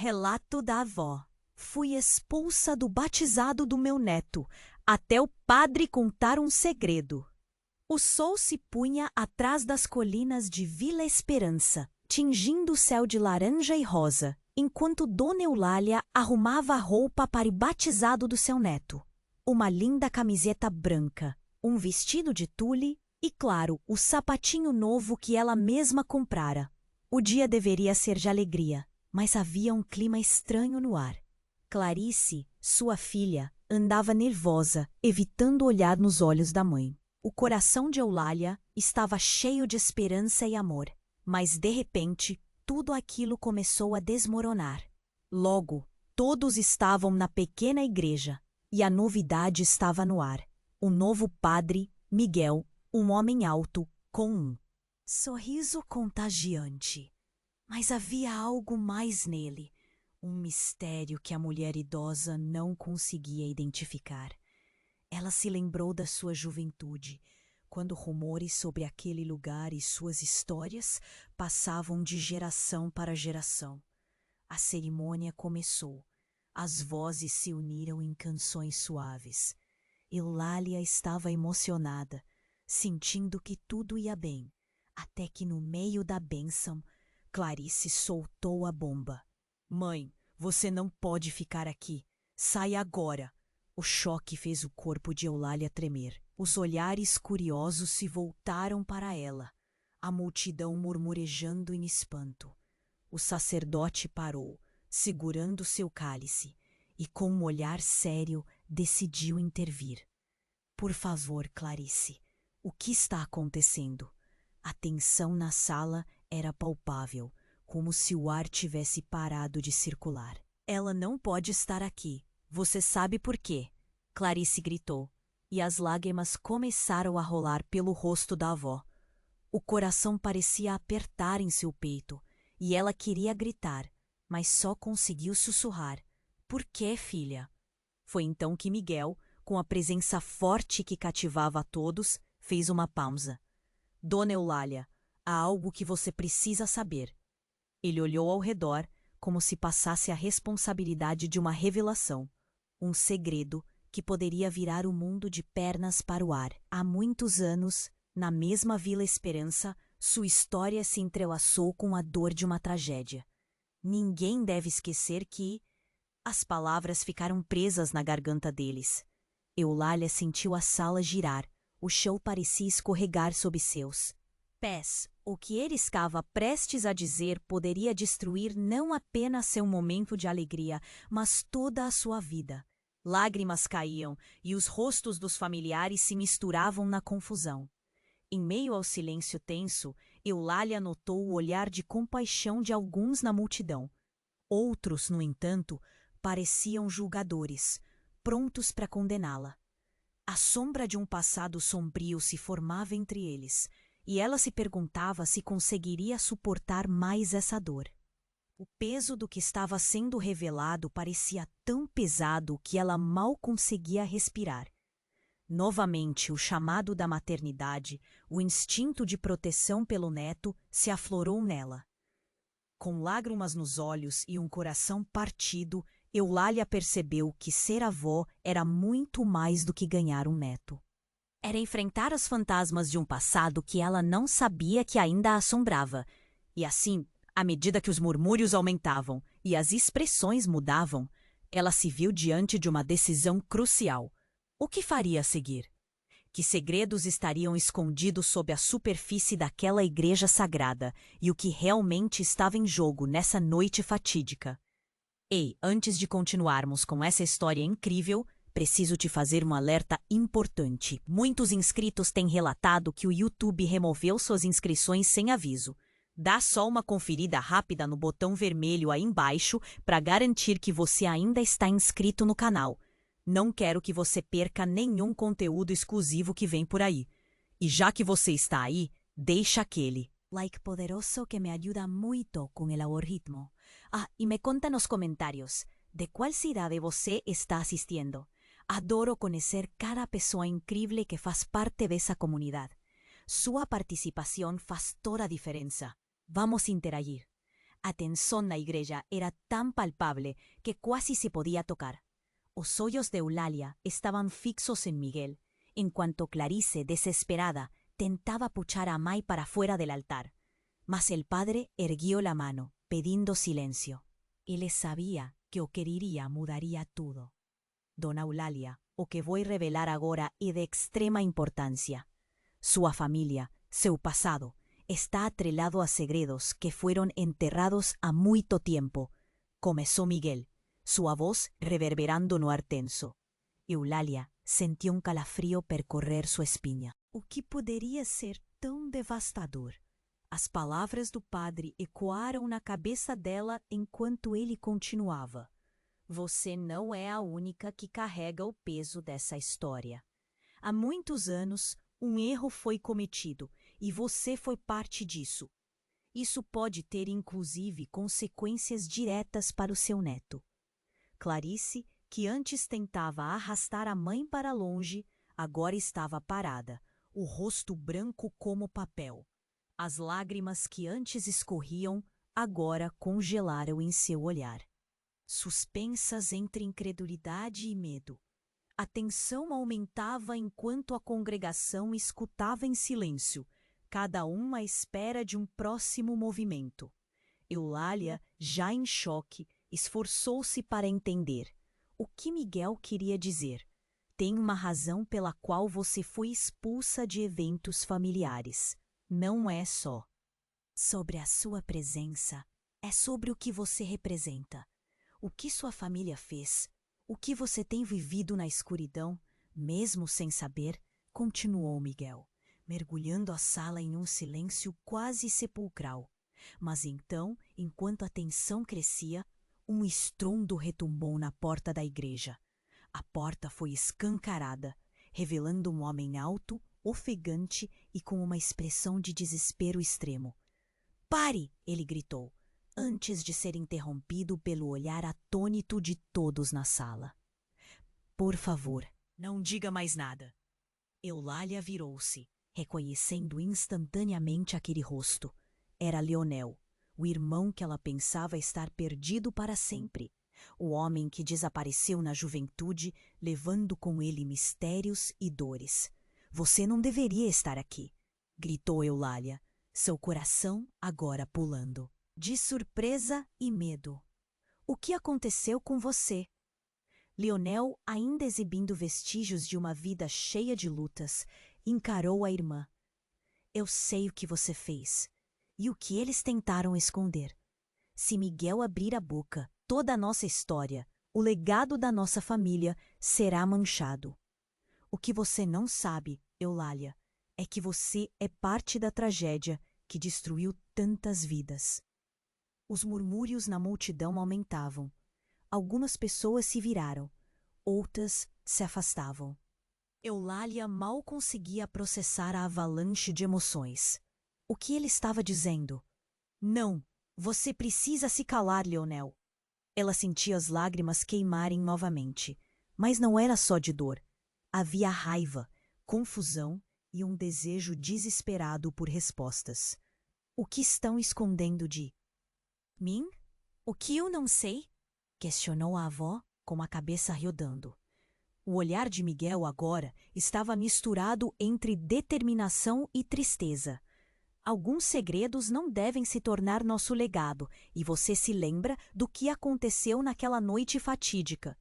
Relato da avó. Fui expulsa do batizado do meu neto, até o padre contar um segredo. O sol se punha atrás das colinas de Vila Esperança, tingindo o céu de laranja e rosa, enquanto Dona Eulália arrumava a roupa para o batizado do seu neto. Uma linda camiseta branca, um vestido de tule e, claro, o sapatinho novo que ela mesma comprara. O dia deveria ser de alegria, mas havia um clima estranho no ar. Clarice, sua filha, andava nervosa, evitando olhar nos olhos da mãe. O coração de Eulália estava cheio de esperança e amor, mas de repente tudo aquilo começou a desmoronar. Logo, todos estavam na pequena igreja e a novidade estava no ar. O novo padre, Miguel, um homem alto, com um sorriso contagiante. Mas havia algo mais nele, um mistério que a mulher idosa não conseguia identificar. Ela se lembrou da sua juventude, quando rumores sobre aquele lugar e suas histórias passavam de geração para geração. A cerimônia começou. As vozes se uniram em canções suaves. Eulália estava emocionada, sentindo que tudo ia bem, até que no meio da bênção, Clarice soltou a bomba. Mãe, você não pode ficar aqui. Saia agora. O choque fez o corpo de Eulália tremer. Os olhares curiosos se voltaram para ela, a multidão murmurejando em espanto. O sacerdote parou, segurando seu cálice, e com um olhar sério decidiu intervir. Por favor, Clarice, o que está acontecendo? A tensão na sala era palpável, como se o ar tivesse parado de circular. Ela não pode estar aqui. Você sabe por quê? Clarice gritou, e as lágrimas começaram a rolar pelo rosto da avó. O coração parecia apertar em seu peito, e ela queria gritar, mas só conseguiu sussurrar. Por quê, filha? Foi então que Miguel, com a presença forte que cativava a todos, fez uma pausa. Dona Eulália, há algo que você precisa saber. Ele olhou ao redor, como se passasse a responsabilidade de uma revelação. Um segredo que poderia virar o mundo de pernas para o ar. Há muitos anos, na mesma Vila Esperança, sua história se entrelaçou com a dor de uma tragédia. Ninguém deve esquecer que... As palavras ficaram presas na garganta deles. Eulália sentiu a sala girar. O chão parecia escorregar sob seus pés. O que ele estava prestes a dizer poderia destruir não apenas seu momento de alegria, mas toda a sua vida. Lágrimas caíam e os rostos dos familiares se misturavam na confusão. Em meio ao silêncio tenso, Eulália notou o olhar de compaixão de alguns na multidão. Outros, no entanto, pareciam julgadores, prontos para condená-la. A sombra de um passado sombrio se formava entre eles, e ela se perguntava se conseguiria suportar mais essa dor. O peso do que estava sendo revelado parecia tão pesado que ela mal conseguia respirar. Novamente, o chamado da maternidade, o instinto de proteção pelo neto, se aflorou nela. Com lágrimas nos olhos e um coração partido, Eulália percebeu que ser avó era muito mais do que ganhar um neto. Era enfrentar os fantasmas de um passado que ela não sabia que ainda a assombrava. E assim, à medida que os murmúrios aumentavam e as expressões mudavam, ela se viu diante de uma decisão crucial. O que faria a seguir? Que segredos estariam escondidos sob a superfície daquela igreja sagrada e o que realmente estava em jogo nessa noite fatídica? Ei, antes de continuarmos com essa história incrível, preciso te fazer um alerta importante. Muitos inscritos têm relatado que o YouTube removeu suas inscrições sem aviso. Dá só uma conferida rápida no botão vermelho aí embaixo para garantir que você ainda está inscrito no canal. Não quero que você perca nenhum conteúdo exclusivo que vem por aí. E já que você está aí, deixa aquele like poderoso que me ayuda muito com o algoritmo. E me conta nos comentários de qual cidade você está assistindo. Adoro conhecer cada pessoa incrível que faz parte dessa comunidade. Sua participação faz toda a diferença. Vamos interagir. A tensão na igreja era tão palpável que quase se podia tocar. Os olhos de Eulalia estavam fixos em Miguel, enquanto Clarice, desesperada, tentava puxar a mãe para fora del altar. Mas el padre erguiu la mano, pedindo silencio. Ele sabia que o que diria mudaria tudo. Dona Eulalia, o que vou revelar agora é de extrema importância. Sua família, seu passado, está atrelado a segredos que foram enterrados há muito tempo. Começou Miguel, sua voz reverberando no ar tenso. Eulalia sentiu um calafrio percorrer sua espinha. O que poderia ser tão devastador? As palavras do padre ecoaram na cabeça dela enquanto ele continuava. Você não é a única que carrega o peso dessa história. Há muitos anos, um erro foi cometido e você foi parte disso. Isso pode ter, inclusive, consequências diretas para o seu neto. Clarice, que antes tentava arrastar a mãe para longe, agora estava parada, o rosto branco como papel. As lágrimas que antes escorriam, agora congelaram em seu olhar. Suspensas entre incredulidade e medo. A tensão aumentava enquanto a congregação escutava em silêncio, cada um à espera de um próximo movimento. Eulalia, já em choque, esforçou-se para entender. O que Miguel queria dizer? Tem uma razão pela qual você foi expulsa de eventos familiares. Não é só sobre a sua presença, é sobre o que você representa. O que sua família fez, o que você tem vivido na escuridão, mesmo sem saber, continuou Miguel, mergulhando a sala em um silêncio quase sepulcral. Mas então, enquanto a tensão crescia, um estrondo retumbou na porta da igreja. A porta foi escancarada, revelando um homem alto, ofegante e com uma expressão de desespero extremo. "Pare!" ele gritou, antes de ser interrompido pelo olhar atônito de todos na sala. "Por favor, não diga mais nada." Eulalia virou-se, reconhecendo instantaneamente aquele rosto. Era Leonel, o irmão que ela pensava estar perdido para sempre. O homem que desapareceu na juventude, levando com ele mistérios e dores. "Você não deveria estar aqui", gritou Eulalia, seu coração agora pulando, de surpresa e medo. "O que aconteceu com você?" Leonel, ainda exibindo vestígios de uma vida cheia de lutas, encarou a irmã. "Eu sei o que você fez e o que eles tentaram esconder. Se Miguel abrir a boca, toda a nossa história, o legado da nossa família, será manchado. O que você não sabe, Eulalia, é que você é parte da tragédia que destruiu tantas vidas." Os murmúrios na multidão aumentavam. Algumas pessoas se viraram, outras se afastavam. Eulalia mal conseguia processar a avalanche de emoções. O que ele estava dizendo? "Não, você precisa se calar, Leonel." Ela sentia as lágrimas queimarem novamente, mas não era só de dor. Havia raiva, confusão e um desejo desesperado por respostas. O que estão escondendo de mim? O que eu não sei? Questionou a avó, com a cabeça rodando. O olhar de Miguel agora estava misturado entre determinação e tristeza. Alguns segredos não devem se tornar nosso legado, e você se lembra do que aconteceu naquela noite fatídica.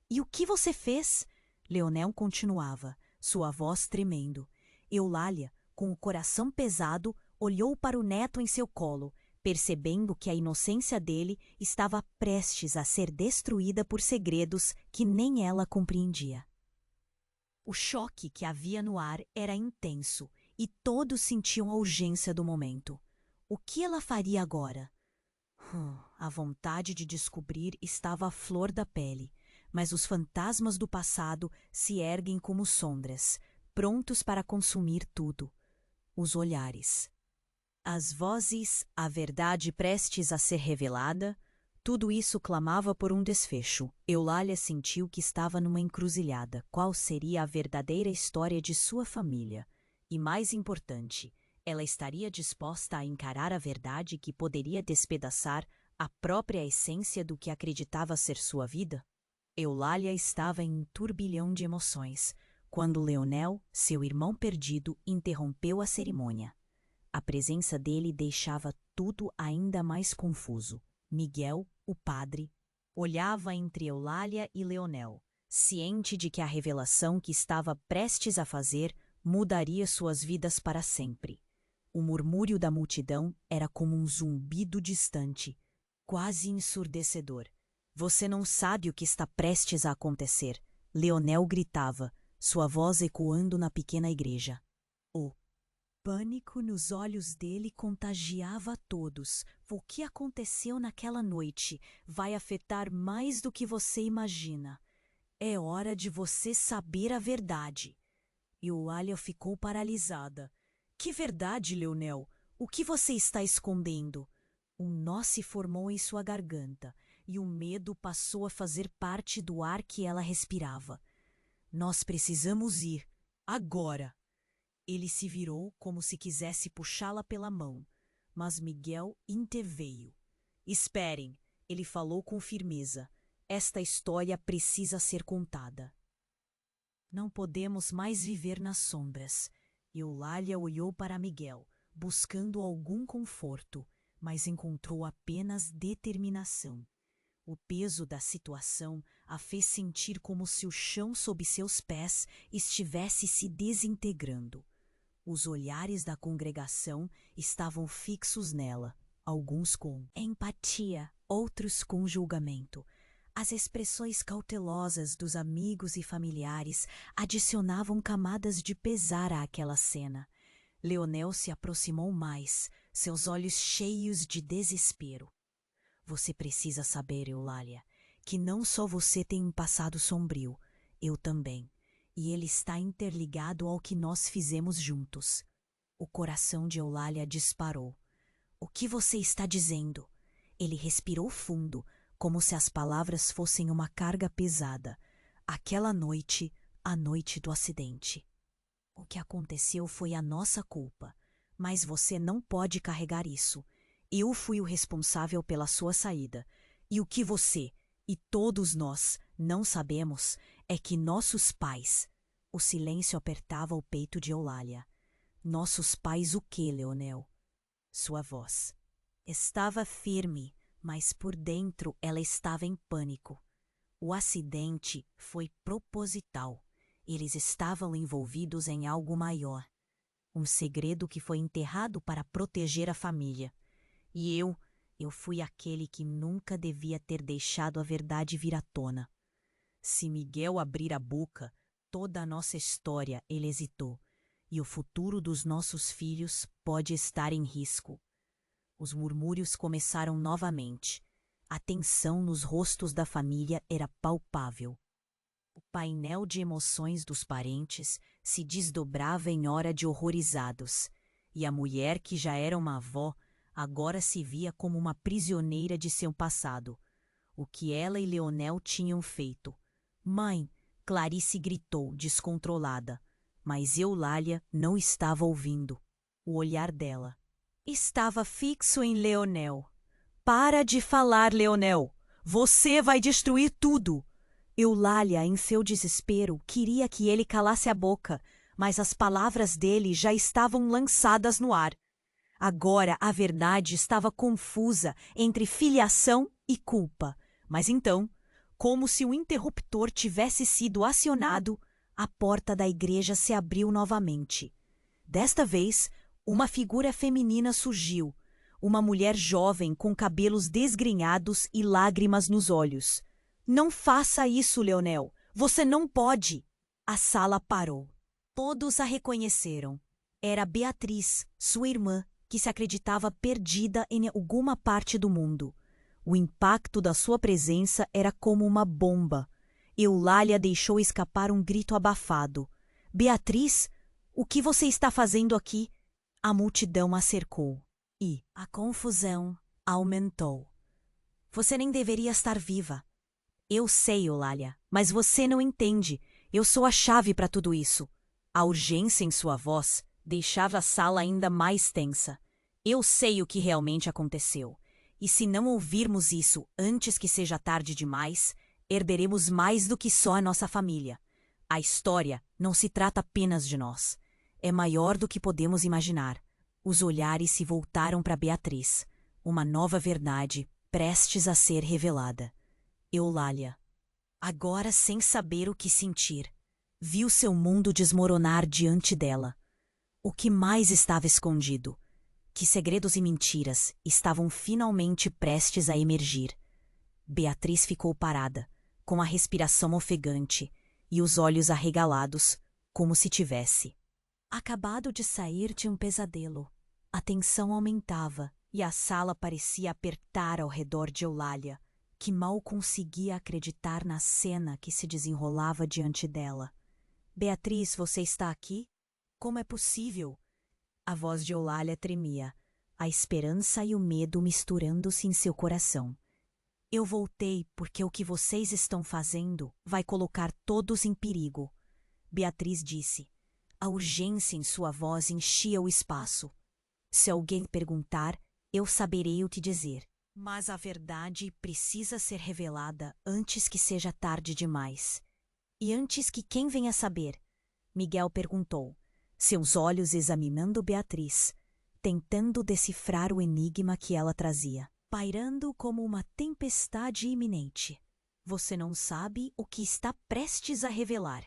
E o que você fez? Leonel continuava, sua voz tremendo. Eulalia, com o coração pesado, olhou para o neto em seu colo, percebendo que a inocência dele estava prestes a ser destruída por segredos que nem ela compreendia. O choque que havia no ar era intenso, e todos sentiam a urgência do momento. O que ela faria agora? A vontade de descobrir estava à flor da pele, mas os fantasmas do passado se erguem como sombras, prontos para consumir tudo. Os olhares, as vozes, a verdade prestes a ser revelada, tudo isso clamava por um desfecho. Eulalia sentiu que estava numa encruzilhada. Qual seria a verdadeira história de sua família? E mais importante, Ela estaria disposta a encarar a verdade que poderia despedaçar a própria essência do que acreditava ser sua vida? Eulália estava em um turbilhão de emoções, quando Leonel, seu irmão perdido, interrompeu a cerimônia. A presença dele deixava tudo ainda mais confuso. Miguel, o padre, olhava entre Eulália e Leonel, ciente de que a revelação que estava prestes a fazer mudaria suas vidas para sempre. O murmúrio da multidão era como um zumbido distante, quase ensurdecedor. Você não sabe o que está prestes a acontecer, Leonel gritava, sua voz ecoando na pequena igreja. O pânico nos olhos dele contagiava a todos. O que aconteceu naquela noite vai afetar mais do que você imagina. É hora de você saber a verdade. Eulália ficou paralisada. Que verdade, Leonel? O que você está escondendo? Um nó se formou em sua garganta e o medo passou a fazer parte do ar que ela respirava. Nós precisamos ir, agora! Ele se virou como se quisesse puxá-la pela mão, mas Miguel interveio. Esperem, ele falou com firmeza. Esta história precisa ser contada. Não podemos mais viver nas sombras. Eulália olhou para Miguel, buscando algum conforto, mas encontrou apenas determinação. O peso da situação a fez sentir como se o chão sob seus pés estivesse se desintegrando. Os olhares da congregação estavam fixos nela, alguns com empatia, outros com julgamento. As expressões cautelosas dos amigos e familiares adicionavam camadas de pesar àquela cena. Leonel se aproximou mais, seus olhos cheios de desespero. Você precisa saber, Eulália, que não só você tem um passado sombrio, eu também, e ele está interligado ao que nós fizemos juntos. O coração de Eulália disparou. O que você está dizendo? Ele respirou fundo, como se as palavras fossem uma carga pesada. Aquela noite, a noite do acidente. O que aconteceu foi a nossa culpa, mas você não pode carregar isso. Eu fui o responsável pela sua saída, e o que você e todos nós não sabemos é que nossos pais... O silêncio apertava o peito de Eulália. Nossos pais o quê, Leonel? Sua voz estava firme, mas por dentro ela estava em pânico. O acidente foi proposital. Eles estavam envolvidos em algo maior. Um segredo que foi enterrado para proteger a família. E eu fui aquele que nunca devia ter deixado a verdade vir à tona. Se Miguel abrir a boca, toda a nossa história, ele hesitou, e o futuro dos nossos filhos pode estar em risco. Os murmúrios começaram novamente. A tensão nos rostos da família era palpável. O painel de emoções dos parentes se desdobrava em hora de horrorizados, e a mulher que já era uma avó agora se via como uma prisioneira de seu passado. O que ela e Leonel tinham feito. Mãe, Clarice gritou, descontrolada, mas Eulália não estava ouvindo. O olhar dela estava fixo em Leonel. Para de falar, Leonel! Você vai destruir tudo! Eulália, em seu desespero, queria que ele calasse a boca, mas as palavras dele já estavam lançadas no ar. Agora a verdade estava confusa entre filiação e culpa. Mas então, como se o interruptor tivesse sido acionado, a porta da igreja se abriu novamente. Desta vez, uma figura feminina surgiu, uma mulher jovem com cabelos desgrenhados e lágrimas nos olhos. Não faça isso, Leonel! Você não pode! A sala parou. Todos a reconheceram. Era Beatriz, sua irmã, que se acreditava perdida em alguma parte do mundo. O impacto da sua presença era como uma bomba. Eulália deixou escapar um grito abafado. Beatriz, o que você está fazendo aqui? A multidão a cercou. E a confusão aumentou. Você nem deveria estar viva. Eu sei, Eulália, mas você não entende. Eu sou a chave para tudo isso. A urgência em sua voz deixava a sala ainda mais tensa. Eu sei o que realmente aconteceu. E se não ouvirmos isso antes que seja tarde demais, herderemos mais do que só a nossa família. A história não se trata apenas de nós. É maior do que podemos imaginar. Os olhares se voltaram para Beatriz. Uma nova verdade, prestes a ser revelada. Eulália, agora sem saber o que sentir, viu seu mundo desmoronar diante dela. O que mais estava escondido? Que segredos e mentiras estavam finalmente prestes a emergir. Beatriz ficou parada, com a respiração ofegante e os olhos arregalados, como se tivesse acabado de sair de um pesadelo. A tensão aumentava e a sala parecia apertar ao redor de Eulália, que mal conseguia acreditar na cena que se desenrolava diante dela. Beatriz, você está aqui? Como é possível? A voz de Eulália tremia, a esperança e o medo misturando-se em seu coração. Eu voltei porque o que vocês estão fazendo vai colocar todos em perigo. Beatriz disse. A urgência em sua voz enchia o espaço. Se alguém perguntar, eu saberei o que dizer. Mas a verdade precisa ser revelada antes que seja tarde demais. E antes que quem venha saber? Miguel perguntou, seus olhos examinando Beatriz, tentando decifrar o enigma que ela trazia, pairando como uma tempestade iminente. Você não sabe o que está prestes a revelar.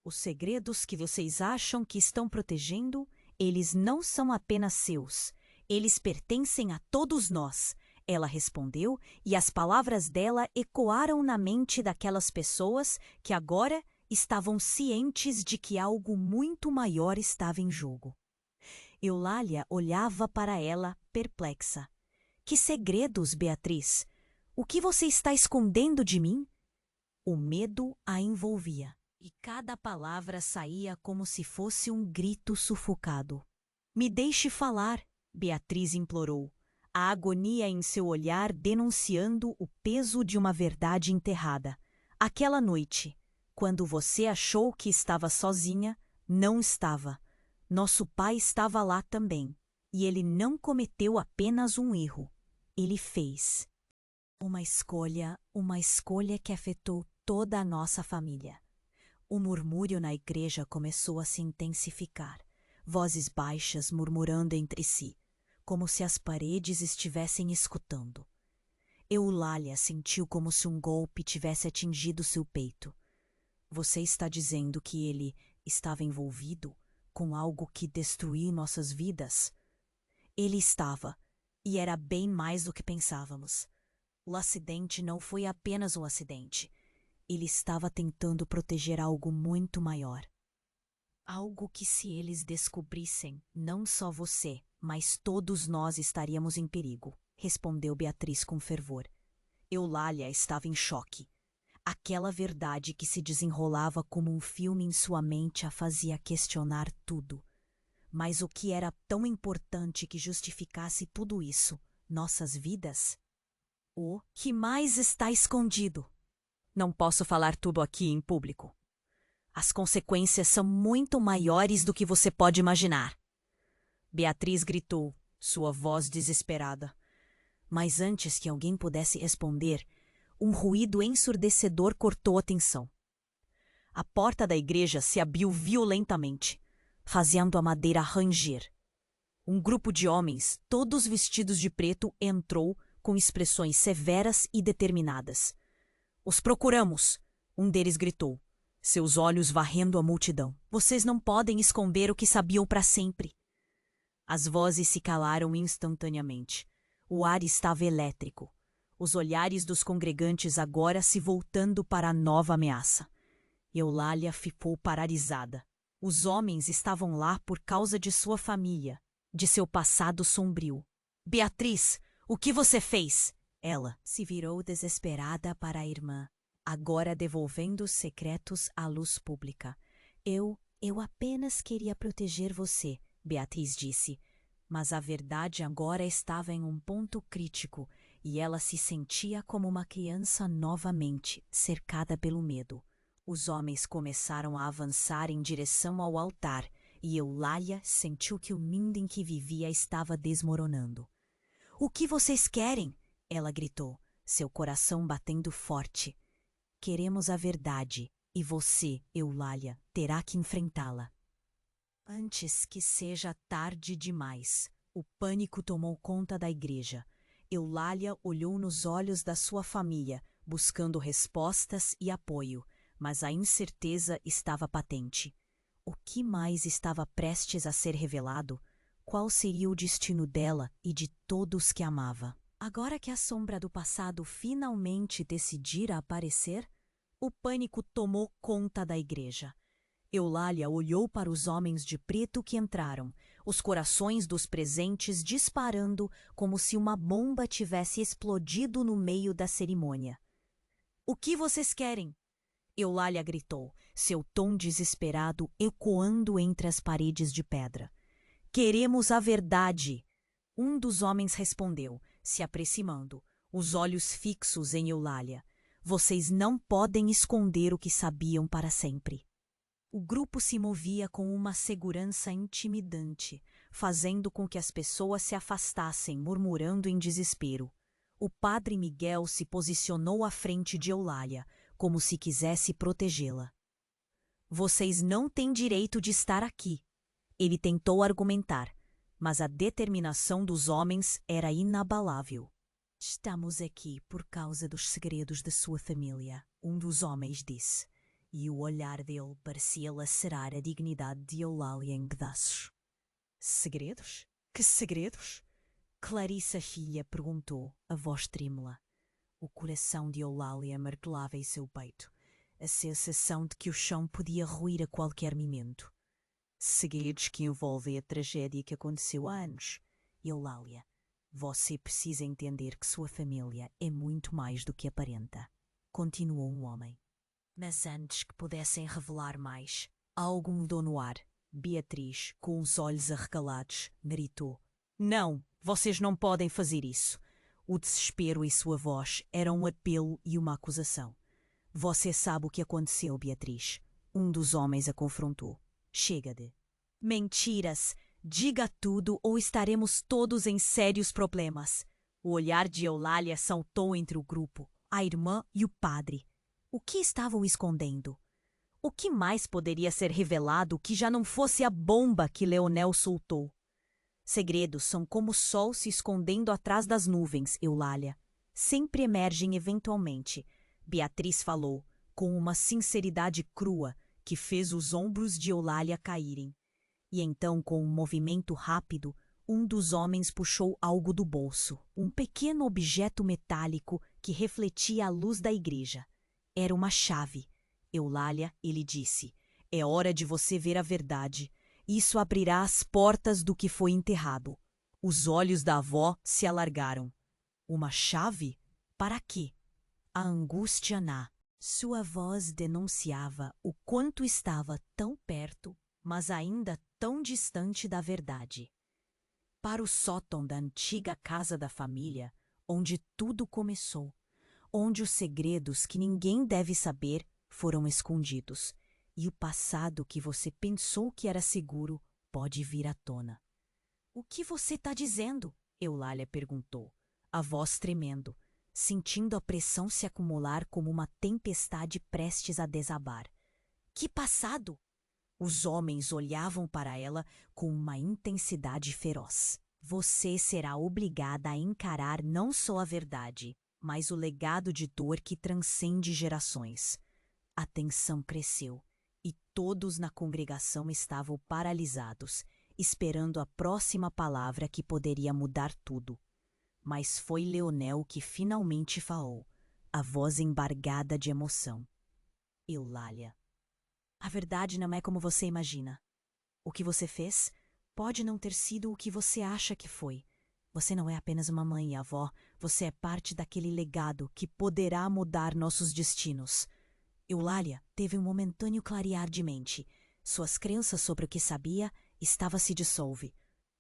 Os segredos que vocês acham que estão protegendo, eles não são apenas seus. Eles pertencem a todos nós. Ela respondeu, e as palavras dela ecoaram na mente daquelas pessoas que agora estavam cientes de que algo muito maior estava em jogo. Eulália olhava para ela, perplexa. Que segredos, Beatriz? O que você está escondendo de mim? O medo a envolvia, e cada palavra saía como se fosse um grito sufocado. Me deixe falar, Beatriz implorou, a agonia em seu olhar denunciando o peso de uma verdade enterrada. Aquela noite, quando você achou que estava sozinha, não estava. Nosso pai estava lá também, e ele não cometeu apenas um erro. Ele fez uma escolha que afetou toda a nossa família. O murmúrio na igreja começou a se intensificar, vozes baixas murmurando entre si, como se as paredes estivessem escutando. Eulália sentiu como se um golpe tivesse atingido seu peito. Você está dizendo que ele estava envolvido com algo que destruiu nossas vidas? Ele estava, e era bem mais do que pensávamos. O acidente não foi apenas um acidente. Ele estava tentando proteger algo muito maior. Algo que, se eles descobrissem, não só você, mas todos nós estaríamos em perigo, respondeu Beatriz com fervor. Eulália estava em choque. Aquela verdade que se desenrolava como um filme em sua mente a fazia questionar tudo. Mas o que era tão importante que justificasse tudo isso? Nossas vidas? O que mais está escondido? Não posso falar tudo aqui em público. As consequências são muito maiores do que você pode imaginar. Beatriz gritou, sua voz desesperada. Mas antes que alguém pudesse responder, um ruído ensurdecedor cortou a tensão. A porta da igreja se abriu violentamente, fazendo a madeira ranger. Um grupo de homens, todos vestidos de preto, entrou com expressões severas e determinadas. Os procuramos, um deles gritou, seus olhos varrendo a multidão. Vocês não podem esconder o que sabiam para sempre. As vozes se calaram instantaneamente. O ar estava elétrico. Os olhares dos congregantes agora se voltando para a nova ameaça. Eulália ficou paralisada. Os homens estavam lá por causa de sua família, de seu passado sombrio. Beatriz, o que você fez? Ela se virou desesperada para a irmã, agora devolvendo os secretos à luz pública. Eu apenas queria proteger você, Beatriz disse. Mas a verdade agora estava em um ponto crítico e ela se sentia como uma criança novamente, cercada pelo medo. Os homens começaram a avançar em direção ao altar, e Eulália sentiu que o mundo em que vivia estava desmoronando. "O que vocês querem?" ela gritou, seu coração batendo forte. "Queremos a verdade, e você, Eulália, terá que enfrentá-la." Antes que seja tarde demais, o pânico tomou conta da igreja. Eulália olhou nos olhos da sua família, buscando respostas e apoio, mas a incerteza estava patente. O que mais estava prestes a ser revelado? Qual seria o destino dela e de todos que amava? Agora que a sombra do passado finalmente decidira aparecer, o pânico tomou conta da igreja. Eulália olhou para os homens de preto que entraram, os corações dos presentes disparando como se uma bomba tivesse explodido no meio da cerimônia. "O que vocês querem?" Eulália gritou, seu tom desesperado ecoando entre as paredes de pedra. "Queremos a verdade!" Um dos homens respondeu, se aproximando, os olhos fixos em Eulália. "Vocês não podem esconder o que sabiam para sempre." O grupo se movia com uma segurança intimidante, fazendo com que as pessoas se afastassem, murmurando em desespero. O padre Miguel se posicionou à frente de Eulália, como se quisesse protegê-la. "Vocês não têm direito de estar aqui." Ele tentou argumentar, mas a determinação dos homens era inabalável. "Estamos aqui por causa dos segredos da sua família," um dos homens disse, e o olhar dele parecia lacerar a dignidade de Eulália em pedaços. "Segredos? Que segredos?" Clarissa filha perguntou, a voz trêmula. O coração de Eulália martelava em seu peito, a sensação de que o chão podia ruir a qualquer momento. "Segredos que envolvem a tragédia que aconteceu há anos. Eulália, você precisa entender que sua família é muito mais do que aparenta," continuou um homem. Mas antes que pudessem revelar mais, algo mudou no ar. Beatriz, com os olhos arregalados, gritou: "Não, vocês não podem fazer isso." O desespero em sua voz era um apelo e uma acusação. "Você sabe o que aconteceu, Beatriz?" Um dos homens a confrontou. "Chega de mentiras. Diga tudo ou estaremos todos em sérios problemas." O olhar de Eulália saltou entre o grupo, a irmã e o padre. O que estavam escondendo? O que mais poderia ser revelado que já não fosse a bomba que Leonel soltou? "Segredos são como o sol se escondendo atrás das nuvens, Eulália. Sempre emergem eventualmente." Beatriz falou, com uma sinceridade crua que fez os ombros de Eulália caírem. E então, com um movimento rápido, um dos homens puxou algo do bolso, um pequeno objeto metálico que refletia a luz da igreja. Era uma chave. "Eulália", ele disse, "é hora de você ver a verdade. Isso abrirá as portas do que foi enterrado." Os olhos da avó se alargaram. "Uma chave? Para quê?" A angústia sua voz denunciava o quanto estava tão perto, mas ainda tão distante da verdade. "Para o sótão da antiga casa da família, onde tudo começou, onde os segredos que ninguém deve saber foram escondidos, e o passado que você pensou que era seguro pode vir à tona." "O que você está dizendo?" Eulália perguntou, a voz tremendo, sentindo a pressão se acumular como uma tempestade prestes a desabar. "Que passado?" Os homens olhavam para ela com uma intensidade feroz. "Você será obrigada a encarar não só a verdade, mas o legado de dor que transcende gerações." A tensão cresceu e todos na congregação estavam paralisados, esperando a próxima palavra que poderia mudar tudo. Mas foi Leonel que finalmente falou, a voz embargada de emoção. "Eulália, a verdade não é como você imagina. O que você fez pode não ter sido o que você acha que foi. Você não é apenas uma mãe e avó, você é parte daquele legado que poderá mudar nossos destinos." Eulália teve um momentâneo clarear de mente. Suas crenças sobre o que sabia estava se dissolve. "O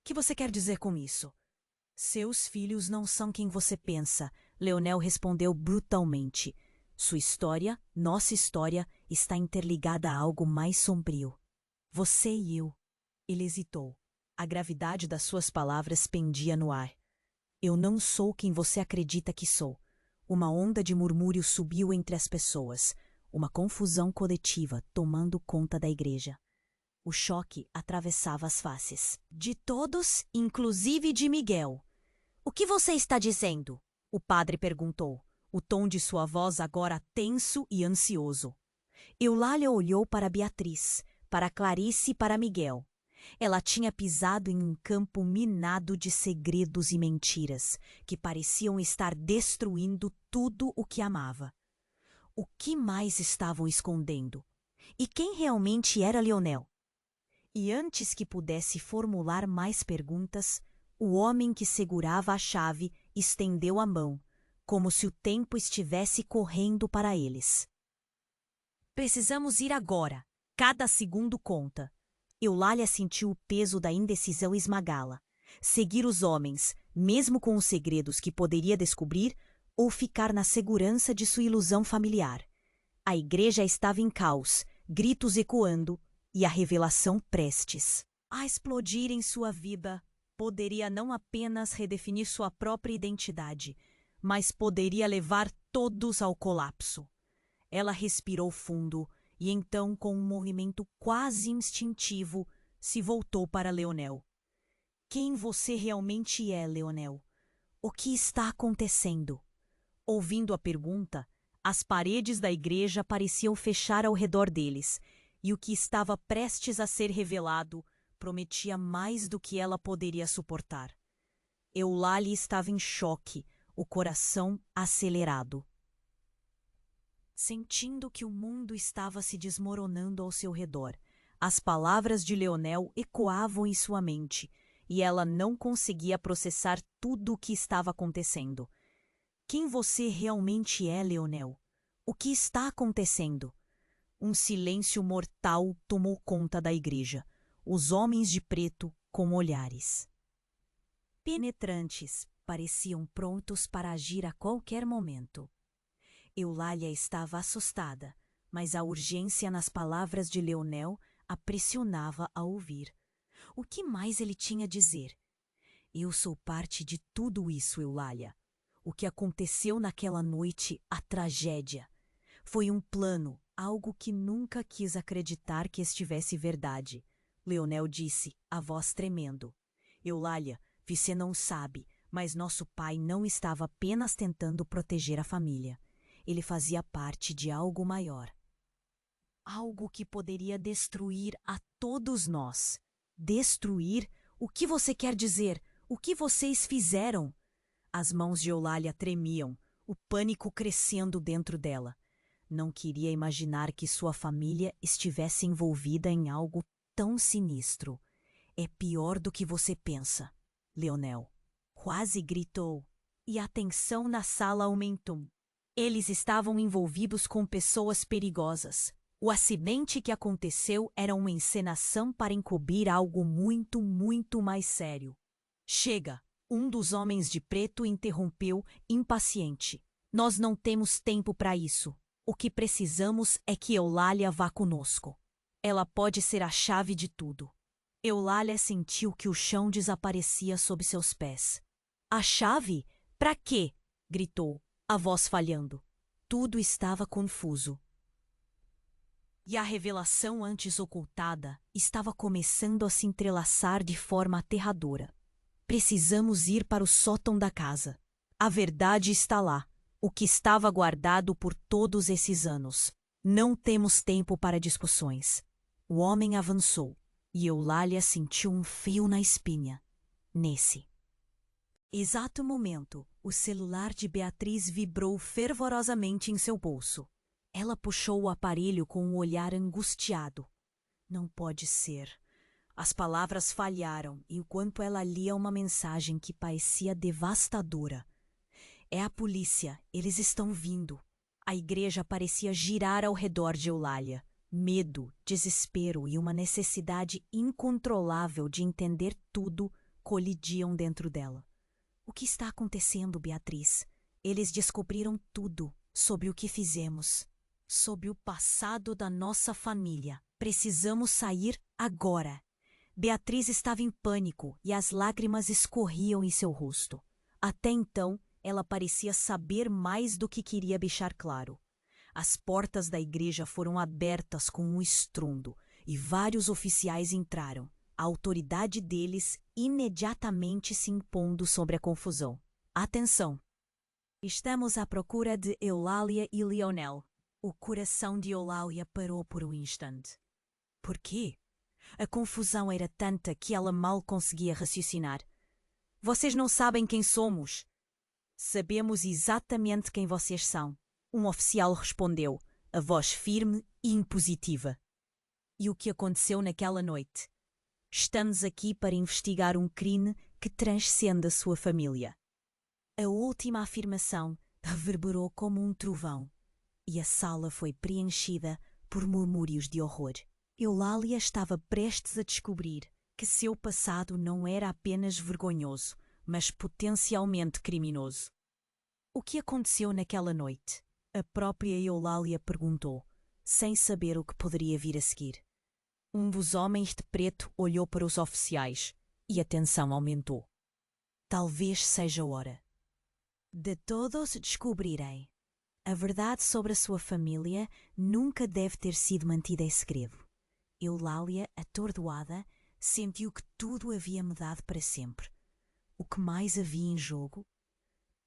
que você quer dizer com isso?" "Seus filhos não são quem você pensa", Leonel respondeu brutalmente. "Sua história, nossa história, está interligada a algo mais sombrio. Você e eu Ele hesitou. A gravidade das suas palavras pendia no ar. Eu não sou quem você acredita que sou. Uma onda de murmúrio subiu entre as pessoas, uma confusão coletiva tomando conta da igreja. O choque atravessava as faces. De todos, inclusive de Miguel. O que você está dizendo? O padre perguntou, o tom de sua voz agora tenso e ansioso. Eulália olhou para Beatriz, para Clarice e para Miguel. Ela tinha pisado em um campo minado de segredos e mentiras, que pareciam estar destruindo tudo o que amava. O que mais estavam escondendo? E quem realmente era Leonel? E antes que pudesse formular mais perguntas, o homem que segurava a chave estendeu a mão, como se o tempo estivesse correndo para eles. Precisamos ir agora. Cada segundo conta. Eulália sentiu o peso da indecisão esmagá-la. Seguir os homens, mesmo com os segredos que poderia descobrir, ou ficar na segurança de sua ilusão familiar. A igreja estava em caos, gritos ecoando e a revelação prestes a explodir em sua vida. Poderia não apenas redefinir sua própria identidade, mas poderia levar todos ao colapso. Ela respirou fundo e então, com um movimento quase instintivo, se voltou para Leonel. Quem você realmente é, Leonel? O que está acontecendo? Ouvindo a pergunta, as paredes da igreja pareciam fechar ao redor deles, e o que estava prestes a ser revelado prometia mais do que ela poderia suportar. Eulália estava em choque, o coração acelerado. Sentindo que o mundo estava se desmoronando ao seu redor, as palavras de Leonel ecoavam em sua mente, e ela não conseguia processar tudo o que estava acontecendo. Quem você realmente é, Leonel? O que está acontecendo? Um silêncio mortal tomou conta da igreja. Os homens de preto com olhares penetrantes pareciam prontos para agir a qualquer momento. Eulália estava assustada, mas a urgência nas palavras de Leonel a pressionava a ouvir. O que mais ele tinha a dizer? Eu sou parte de tudo isso, Eulália. O que aconteceu naquela noite, a tragédia. Foi um plano, algo que nunca quis acreditar que estivesse verdade. Leonel disse, a voz tremendo. Eulália, você não sabe, mas nosso pai não estava apenas tentando proteger a família. Ele fazia parte de algo maior. Algo que poderia destruir a todos nós. Destruir? O que você quer dizer? O que vocês fizeram? As mãos de Eulália tremiam, o pânico crescendo dentro dela. Não queria imaginar que sua família estivesse envolvida em algo tão sinistro. É pior do que você pensa, Leonel. Quase gritou, e a tensão na sala aumentou. Eles estavam envolvidos com pessoas perigosas. O acidente que aconteceu era uma encenação para encobrir algo muito, muito mais sério. Chega! Um dos homens de preto interrompeu, impaciente. Nós não temos tempo para isso. O que precisamos é que Eulália vá conosco. Ela pode ser a chave de tudo. Eulália sentiu que o chão desaparecia sob seus pés. A chave? Para quê? Gritou, a voz falhando. Tudo estava confuso. E a revelação antes ocultada estava começando a se entrelaçar de forma aterradora. Precisamos ir para o sótão da casa. A verdade está lá, o que estava guardado por todos esses anos. Não temos tempo para discussões. O homem avançou, e Eulália sentiu um frio na espinha. Nesse exato momento, o celular de Beatriz vibrou fervorosamente em seu bolso. Ela puxou o aparelho com um olhar angustiado. Não pode ser. As palavras falharam, enquanto ela lia uma mensagem que parecia devastadora. É a polícia, eles estão vindo. A igreja parecia girar ao redor de Eulália. Medo, desespero e uma necessidade incontrolável de entender tudo colidiam dentro dela. O que está acontecendo, Beatriz? Eles descobriram tudo sobre o que fizemos, sobre o passado da nossa família. Precisamos sair agora. Beatriz estava em pânico e as lágrimas escorriam em seu rosto. Até então, ela parecia saber mais do que queria deixar claro. As portas da igreja foram abertas com um estrondo e vários oficiais entraram, a autoridade deles imediatamente se impondo sobre a confusão. Atenção! Estamos à procura de Eulália e Leonel. O coração de Eulália parou por um instante. Por quê? A confusão era tanta que ela mal conseguia raciocinar. Vocês não sabem quem somos. Sabemos exatamente quem vocês são. Um oficial respondeu, a voz firme e impositiva. E o que aconteceu naquela noite? Estamos aqui para investigar um crime que transcende a sua família. A última afirmação reverberou como um trovão e a sala foi preenchida por murmúrios de horror. Eulália estava prestes a descobrir que seu passado não era apenas vergonhoso, mas potencialmente criminoso. O que aconteceu naquela noite? A própria Eulália perguntou, sem saber o que poderia vir a seguir. Um dos homens de preto olhou para os oficiais e a tensão aumentou. Talvez seja a hora de todos descobrirem. A verdade sobre a sua família nunca deve ter sido mantida em segredo. Eulália, atordoada, sentiu que tudo havia mudado para sempre. O que mais havia em jogo?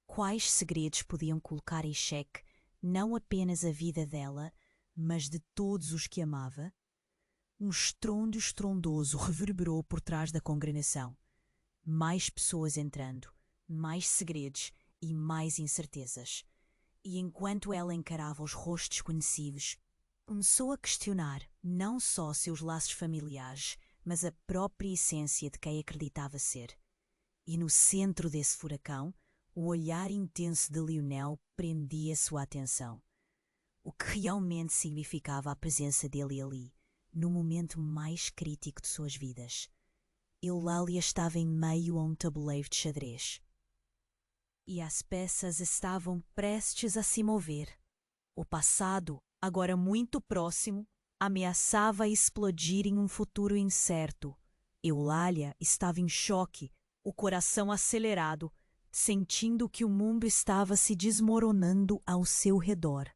Quais segredos podiam colocar em xeque não apenas a vida dela, mas de todos os que amava? Um estrondo estrondoso reverberou por trás da congregação. Mais pessoas entrando, mais segredos e mais incertezas. E enquanto ela encarava os rostos conhecidos, começou a questionar não só seus laços familiares, mas a própria essência de quem acreditava ser. E no centro desse furacão, o olhar intenso de Leonel prendia sua atenção. O que realmente significava a presença dele ali, no momento mais crítico de suas vidas. Eulália estava em meio a um tabuleiro de xadrez. E as peças estavam prestes a se mover. O passado, agora muito próximo, ameaçava explodir em um futuro incerto. Eulália estava em choque, o coração acelerado, sentindo que o mundo estava se desmoronando ao seu redor.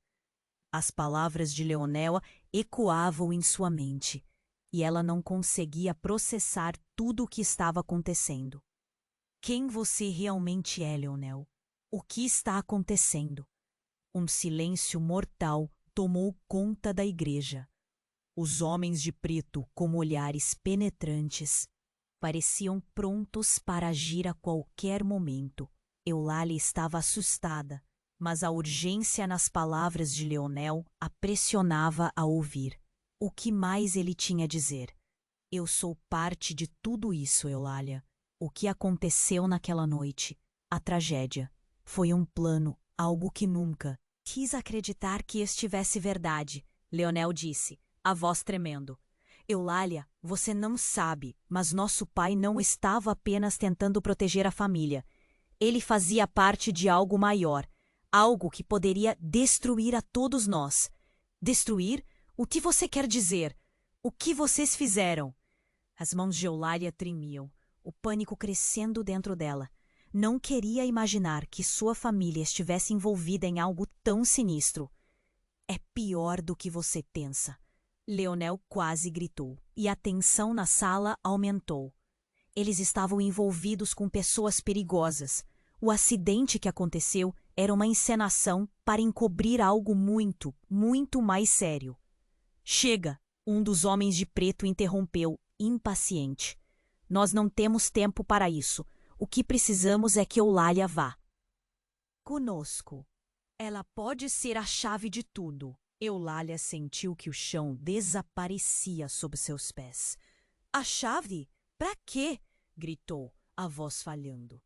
As palavras de Leonel ecoavam em sua mente, e ela não conseguia processar tudo o que estava acontecendo. Quem você realmente é, Leonel? O que está acontecendo? Um silêncio mortal tomou conta da igreja. Os homens de preto, com olhares penetrantes, pareciam prontos para agir a qualquer momento. Eulália estava assustada, mas a urgência nas palavras de Leonel a pressionava a ouvir. O que mais ele tinha a dizer? Eu sou parte de tudo isso, Eulália. O que aconteceu naquela noite, a tragédia, foi um plano, algo que nunca quis acreditar que estivesse verdade, Leonel disse, a voz tremendo. Eulália, você não sabe, mas nosso pai não estava apenas tentando proteger a família. Ele fazia parte de algo maior, algo que poderia destruir a todos nós. Destruir? O que você quer dizer? O que vocês fizeram? As mãos de Eulália tremiam, o pânico crescendo dentro dela. Não queria imaginar que sua família estivesse envolvida em algo tão sinistro. É pior do que você pensa. Leonel quase gritou, e a tensão na sala aumentou. Eles estavam envolvidos com pessoas perigosas. O acidente que aconteceu era uma encenação para encobrir algo muito, muito mais sério. Chega! Um dos homens de preto interrompeu, impaciente. Nós não temos tempo para isso. O que precisamos é que Eulália vá. Conosco. Ela pode ser a chave de tudo. Eulália sentiu que o chão desaparecia sob seus pés. A chave? Para quê? Gritou, a voz falhando.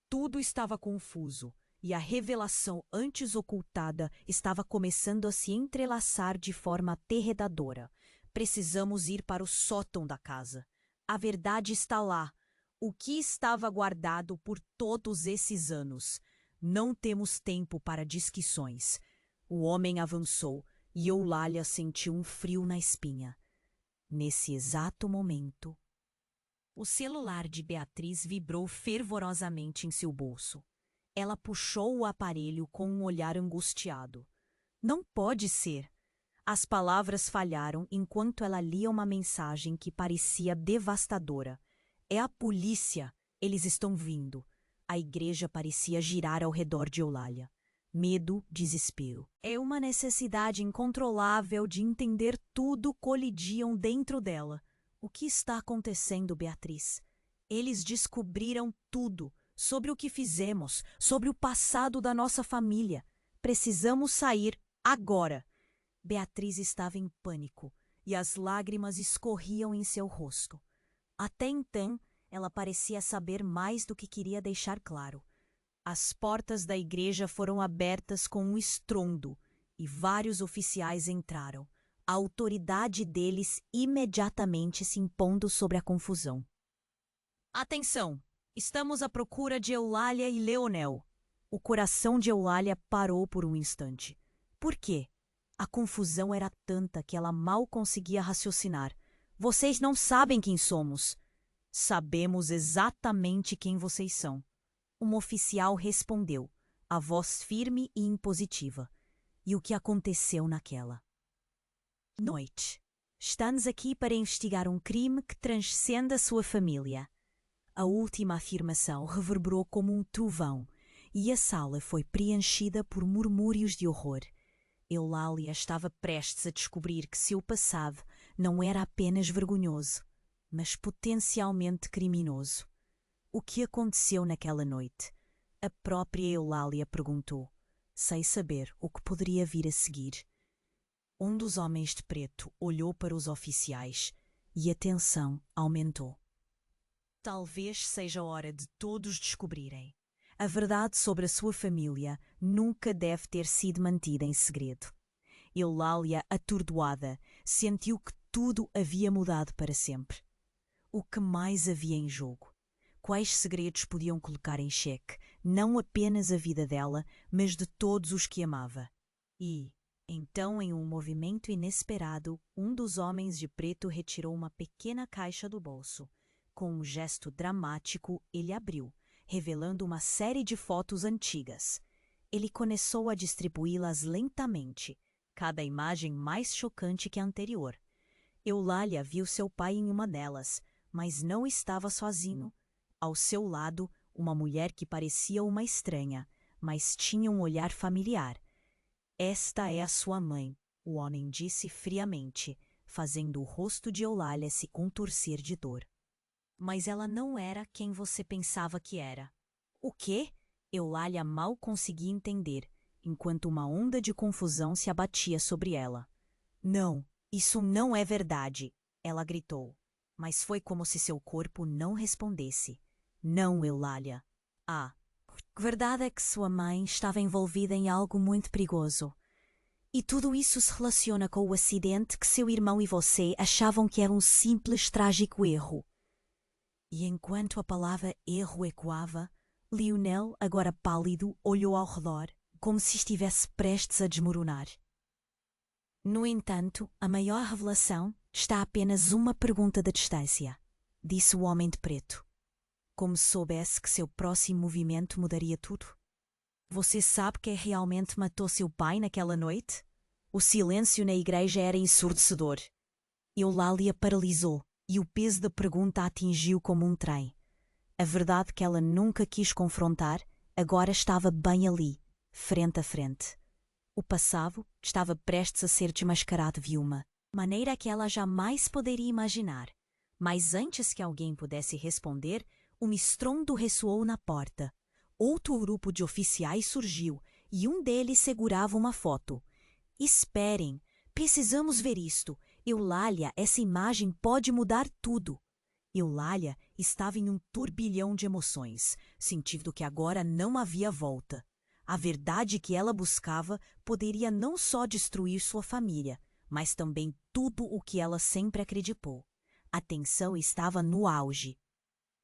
Tudo estava confuso, e a revelação antes ocultada estava começando a se entrelaçar de forma aterradora. Precisamos ir para o sótão da casa. A verdade está lá. O que estava guardado por todos esses anos. Não temos tempo para discussões. O homem avançou e Eulália sentiu um frio na espinha. Nesse exato momento, O celular de Beatriz vibrou fervorosamente em seu bolso. Ela puxou o aparelho com um olhar angustiado. Não pode ser! As palavras falharam enquanto ela lia uma mensagem que parecia devastadora. É a polícia! Eles estão vindo! A igreja parecia girar ao redor de Eulália. Medo, desespero. É uma necessidade incontrolável de entender tudo colidiam dentro dela. O que está acontecendo, Beatriz? Eles descobriram tudo sobre o que fizemos, sobre o passado da nossa família. Precisamos sair agora. Beatriz estava em pânico e as lágrimas escorriam em seu rosto. Até então, ela parecia saber mais do que queria deixar claro. As portas da igreja foram abertas com um estrondo e vários oficiais entraram, a autoridade deles imediatamente se impondo sobre a confusão. Atenção! Estamos à procura de Eulália e Leonel. O coração de Eulália parou por um instante. Por quê? A confusão era tanta que ela mal conseguia raciocinar. Vocês não sabem quem somos. Sabemos exatamente quem vocês são. Um oficial respondeu, a voz firme e impositiva. E o que aconteceu naquela noite? Estamos aqui para investigar um crime que transcende a sua família. A última afirmação reverberou como um trovão e a sala foi preenchida por murmúrios de horror. Eulália estava prestes a descobrir que seu passado não era apenas vergonhoso, mas potencialmente criminoso. O que aconteceu naquela noite? A própria Eulália perguntou, sem saber o que poderia vir a seguir. Um dos homens de preto olhou para os oficiais e a tensão aumentou. Talvez seja a hora de todos descobrirem. A verdade sobre a sua família nunca deve ter sido mantida em segredo. Eulália, atordoada, sentiu que tudo havia mudado para sempre. O que mais havia em jogo? Quais segredos podiam colocar em xeque não apenas a vida dela, mas de todos os que amava? E, então, em um movimento inesperado, um dos homens de preto retirou uma pequena caixa do bolso. Com um gesto dramático, ele abriu, revelando uma série de fotos antigas. Ele começou a distribuí-las lentamente, cada imagem mais chocante que a anterior. Eulália viu seu pai em uma delas, mas não estava sozinho. Ao seu lado, uma mulher que parecia uma estranha, mas tinha um olhar familiar. Esta é a sua mãe, o homem disse friamente, fazendo o rosto de Eulália se contorcer de dor. Mas ela não era quem você pensava que era. O quê? Eulália mal conseguia entender, enquanto uma onda de confusão se abatia sobre ela. Não, isso não é verdade, ela gritou. Mas foi como se seu corpo não respondesse. Não, Eulália. A verdade é que sua mãe estava envolvida em algo muito perigoso. E tudo isso se relaciona com o acidente que seu irmão e você achavam que era um simples trágico erro. E enquanto a palavra erro ecoava, Leonel, agora pálido, olhou ao redor, como se estivesse prestes a desmoronar. No entanto, a maior revelação está a apenas uma pergunta de distância, disse o homem de preto. Como se soubesse que seu próximo movimento mudaria tudo. Você sabe quem realmente matou seu pai naquela noite? O silêncio na igreja era ensurdecedor. Eulália paralisou e o peso da pergunta a atingiu como um trem. A verdade que ela nunca quis confrontar agora estava bem ali, frente a frente. O passado estava prestes a ser desmascarado de uma maneira que ela jamais poderia imaginar. Mas antes que alguém pudesse responder, um estrondo ressoou na porta. Outro grupo de oficiais surgiu e um deles segurava uma foto. Esperem, precisamos ver isto. Eulália, essa imagem pode mudar tudo. Eulália estava em um turbilhão de emoções, sentindo que agora não havia volta. A verdade que ela buscava poderia não só destruir sua família, mas também tudo o que ela sempre acreditou. A tensão estava no auge.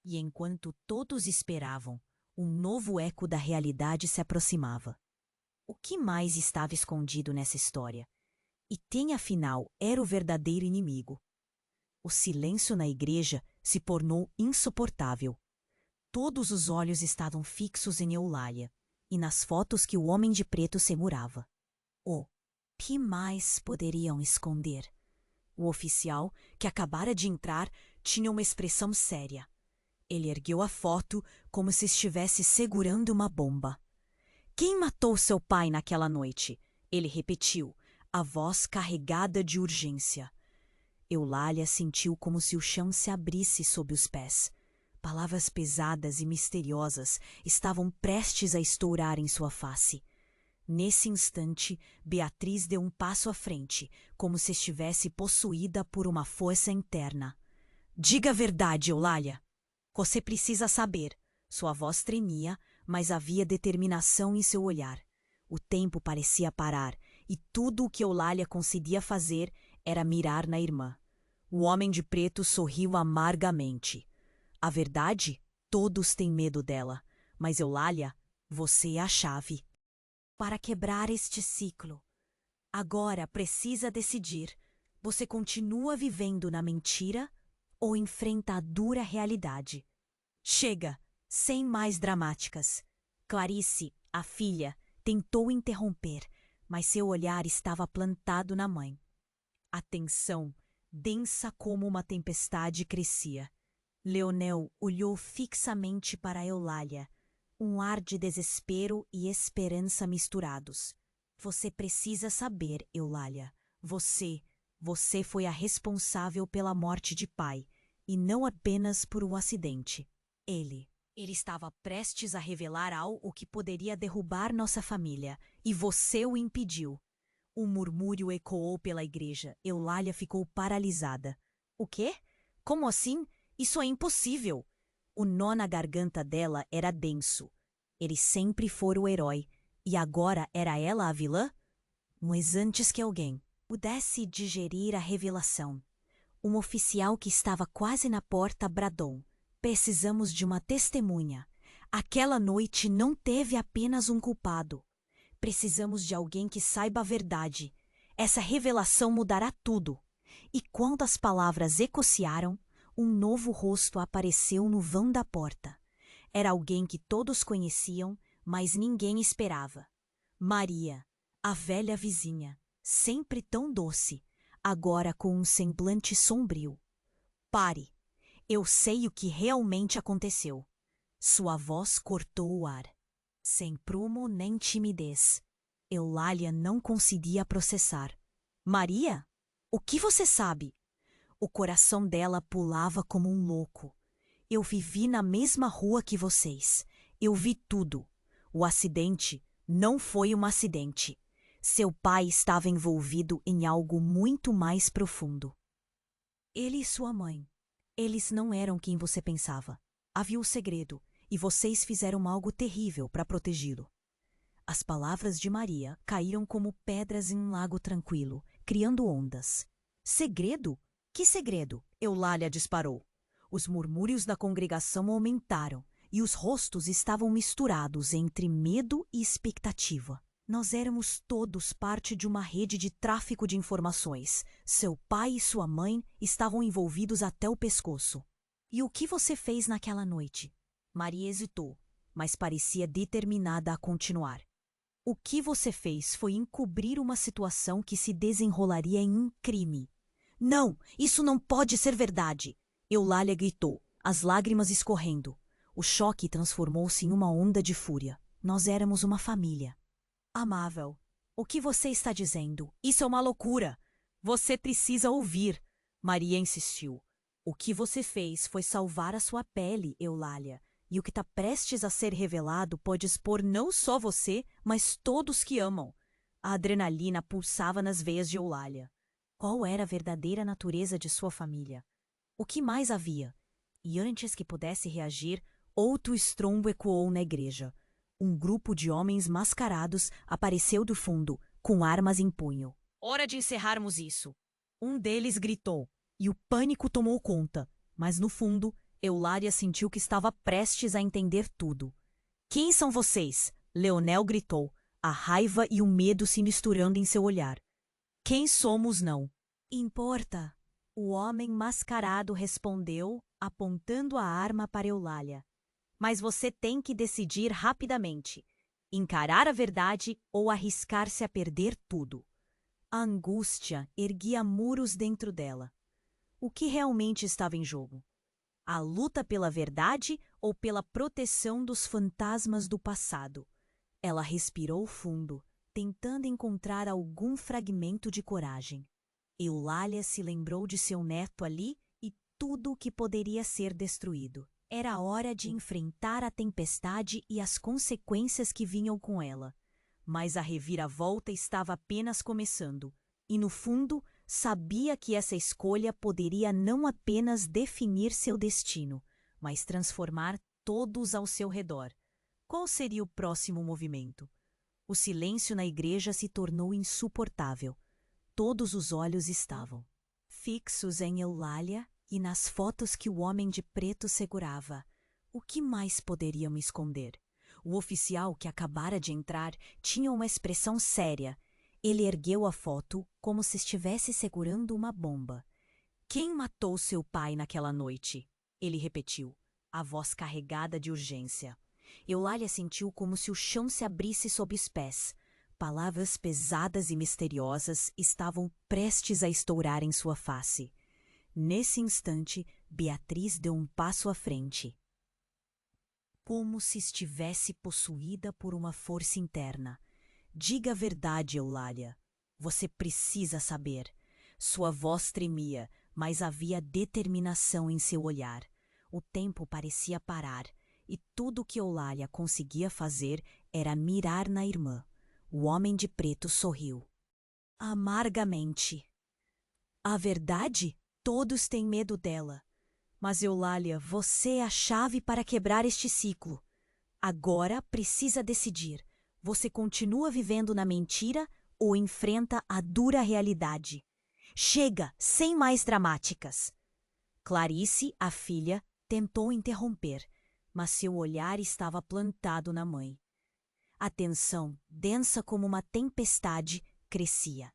E enquanto todos esperavam, um novo eco da realidade se aproximava. O que mais estava escondido nessa história? E quem, afinal, era o verdadeiro inimigo? O silêncio na igreja se tornou insuportável. Todos os olhos estavam fixos em Eulália e nas fotos que o homem de preto segurava. O que mais poderiam esconder? O oficial, que acabara de entrar, tinha uma expressão séria. Ele ergueu a foto como se estivesse segurando uma bomba. Quem matou seu pai naquela noite? Ele repetiu, a voz carregada de urgência. Eulália sentiu como se o chão se abrisse sob os pés. Palavras pesadas e misteriosas estavam prestes a estourar em sua face. Nesse instante, Beatriz deu um passo à frente, como se estivesse possuída por uma força interna. Diga a verdade, Eulália. Você precisa saber. Sua voz tremia, mas havia determinação em seu olhar. O tempo parecia parar, e tudo o que Eulália conseguia fazer era mirar na irmã. O homem de preto sorriu amargamente. A verdade? Todos têm medo dela. Mas, Eulália, você é a chave. Para quebrar este ciclo, agora precisa decidir. Você continua vivendo na mentira ou enfrenta a dura realidade? Chega, sem mais dramáticas. Clarice, a filha, tentou interromper, mas seu olhar estava plantado na mãe. A tensão, densa como uma tempestade, crescia. Leonel olhou fixamente para Eulália, um ar de desespero e esperança misturados. Você precisa saber, Eulália. Você foi a responsável pela morte de pai, e não apenas por um acidente. Ele estava prestes a revelar algo que poderia derrubar nossa família, e você o impediu. Um murmúrio ecoou pela igreja. Eulália ficou paralisada. O quê? Como assim? Isso é impossível. O nó na garganta dela era denso. Ele sempre fora o herói, e agora era ela a vilã? Mas antes que alguém pudesse digerir a revelação, um oficial que estava quase na porta bradou. Precisamos de uma testemunha. Aquela noite não teve apenas um culpado. Precisamos de alguém que saiba a verdade. Essa revelação mudará tudo. E quando as palavras ecoaram, um novo rosto apareceu no vão da porta. Era alguém que todos conheciam, mas ninguém esperava. Maria, a velha vizinha, sempre tão doce, agora com um semblante sombrio. Pare, eu sei o que realmente aconteceu. Sua voz cortou o ar. Sem prumo nem timidez. Eulália não conseguia processar. Maria? O que você sabe? O coração dela pulava como um louco. Eu vivi na mesma rua que vocês. Eu vi tudo. O acidente não foi um acidente. Seu pai estava envolvido em algo muito mais profundo. Ele e sua mãe. Eles não eram quem você pensava. Havia um segredo, e vocês fizeram algo terrível para protegê-lo. As palavras de Maria caíram como pedras em um lago tranquilo, criando ondas. Segredo? Que segredo? Eulália disparou. Os murmúrios da congregação aumentaram, e os rostos estavam misturados entre medo e expectativa. Nós éramos todos parte de uma rede de tráfico de informações. Seu pai e sua mãe estavam envolvidos até o pescoço. E o que você fez naquela noite? Maria hesitou, mas parecia determinada a continuar. O que você fez foi encobrir uma situação que se desenrolaria em um crime. Não, isso não pode ser verdade! Eulália gritou, as lágrimas escorrendo. O choque transformou-se em uma onda de fúria. Nós éramos uma família. Amável, o que você está dizendo? Isso é uma loucura! Você precisa ouvir! Maria insistiu. O que você fez foi salvar a sua pele, Eulália. E o que está prestes a ser revelado pode expor não só você, mas todos que amam. A adrenalina pulsava nas veias de Eulália. Qual era a verdadeira natureza de sua família? O que mais havia? E antes que pudesse reagir, outro estrondo ecoou na igreja. Um grupo de homens mascarados apareceu do fundo, com armas em punho. Hora de encerrarmos isso! Um deles gritou, e o pânico tomou conta, mas no fundo, Eulália sentiu que estava prestes a entender tudo. Quem são vocês? Leonel gritou, a raiva e o medo se misturando em seu olhar. Quem somos não? Importa. O homem mascarado respondeu, apontando a arma para Eulália. Mas você tem que decidir rapidamente. Encarar a verdade ou arriscar-se a perder tudo. A angústia erguia muros dentro dela. O que realmente estava em jogo? A luta pela verdade ou pela proteção dos fantasmas do passado? Ela respirou fundo, tentando encontrar algum fragmento de coragem. Eulália se lembrou de seu neto ali e tudo o que poderia ser destruído. Era hora de enfrentar a tempestade e as consequências que vinham com ela. Mas a reviravolta estava apenas começando, e no fundo sabia que essa escolha poderia não apenas definir seu destino, mas transformar todos ao seu redor. Qual seria o próximo movimento? O silêncio na igreja se tornou insuportável. Todos os olhos estavam fixos em Eulália e nas fotos que o homem de preto segurava. O que mais poderia me esconder? O oficial que acabara de entrar tinha uma expressão séria. Ele ergueu a foto como se estivesse segurando uma bomba. Quem matou seu pai naquela noite? Ele repetiu, a voz carregada de urgência. Eulália sentiu como se o chão se abrisse sob os pés. Palavras pesadas e misteriosas estavam prestes a estourar em sua face. Nesse instante, Beatriz deu um passo à frente. Como se estivesse possuída por uma força interna. Diga a verdade, Eulália. Você precisa saber. Sua voz tremia, mas havia determinação em seu olhar. O tempo parecia parar, e tudo o que Eulália conseguia fazer era mirar na irmã. O homem de preto sorriu. Amargamente. A verdade? Todos têm medo dela. Mas, Eulália, você é a chave para quebrar este ciclo. Agora precisa decidir. Você continua vivendo na mentira ou enfrenta a dura realidade? Chega, sem mais dramáticas. Clarice, a filha, tentou interromper, mas seu olhar estava plantado na mãe. A tensão, densa como uma tempestade, crescia.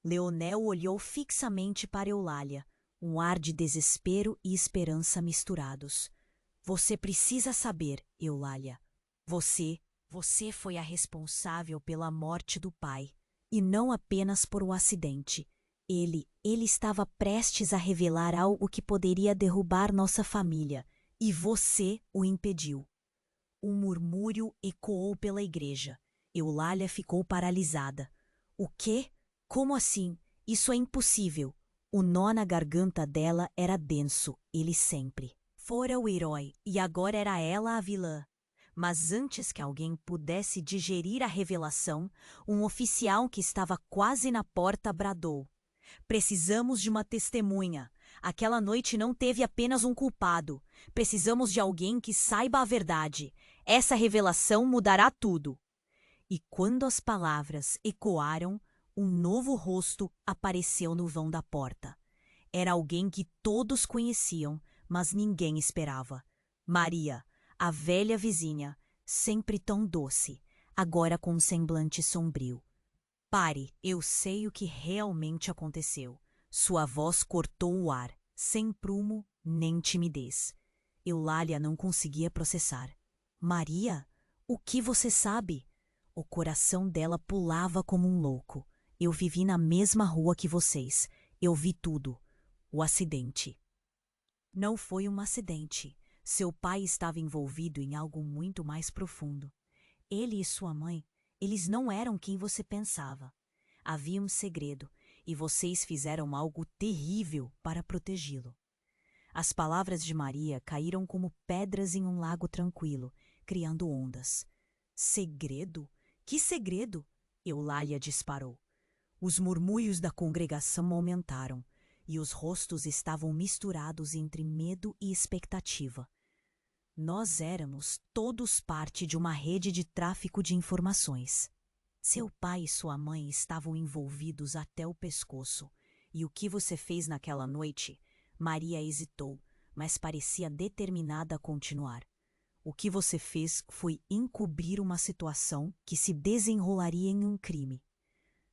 Leonel olhou fixamente para Eulália, um ar de desespero e esperança misturados. Você precisa saber, Eulália. Você foi a responsável pela morte do pai, e não apenas por um acidente. Ele estava prestes a revelar algo que poderia derrubar nossa família, e você o impediu. Um murmúrio ecoou pela igreja. Eulália ficou paralisada. O quê? Como assim? Isso é impossível. O nó na garganta dela era denso, ele sempre. Fora o herói, e agora era ela a vilã. Mas antes que alguém pudesse digerir a revelação, um oficial que estava quase na porta bradou. Precisamos de uma testemunha. Aquela noite não teve apenas um culpado. Precisamos de alguém que saiba a verdade. Essa revelação mudará tudo. E quando as palavras ecoaram, um novo rosto apareceu no vão da porta. Era alguém que todos conheciam, mas ninguém esperava. Maria, a velha vizinha, sempre tão doce, agora com um semblante sombrio. Pare, eu sei o que realmente aconteceu. Sua voz cortou o ar, sem prumo nem timidez. Eulália não conseguia processar. Maria, o que você sabe? O coração dela pulava como um louco. Eu vivi na mesma rua que vocês. Eu vi tudo. O acidente. Não foi um acidente. Seu pai estava envolvido em algo muito mais profundo. Ele e sua mãe, eles não eram quem você pensava. Havia um segredo, e vocês fizeram algo terrível para protegê-lo. As palavras de Maria caíram como pedras em um lago tranquilo, criando ondas. Segredo? Que segredo? Eulália disparou. Os murmúrios da congregação aumentaram, e os rostos estavam misturados entre medo e expectativa. Nós éramos todos parte de uma rede de tráfico de informações. Seu pai e sua mãe estavam envolvidos até o pescoço. E o que você fez naquela noite? Maria hesitou, mas parecia determinada a continuar. O que você fez foi encobrir uma situação que se desenrolaria em um crime.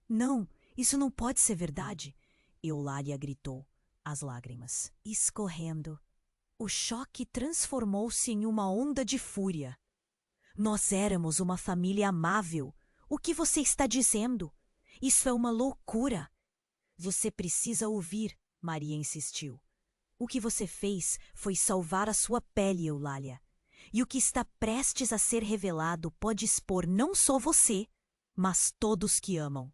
Não, isso não pode ser verdade, Eulália gritou. as lágrimas escorrendo. O choque transformou-se em uma onda de fúria. Nós éramos uma família amável. O que você está dizendo? Isso é uma loucura. Você precisa ouvir, Maria insistiu. O que você fez foi salvar a sua pele, Eulália. E o que está prestes a ser revelado pode expor não só você, mas todos que amam.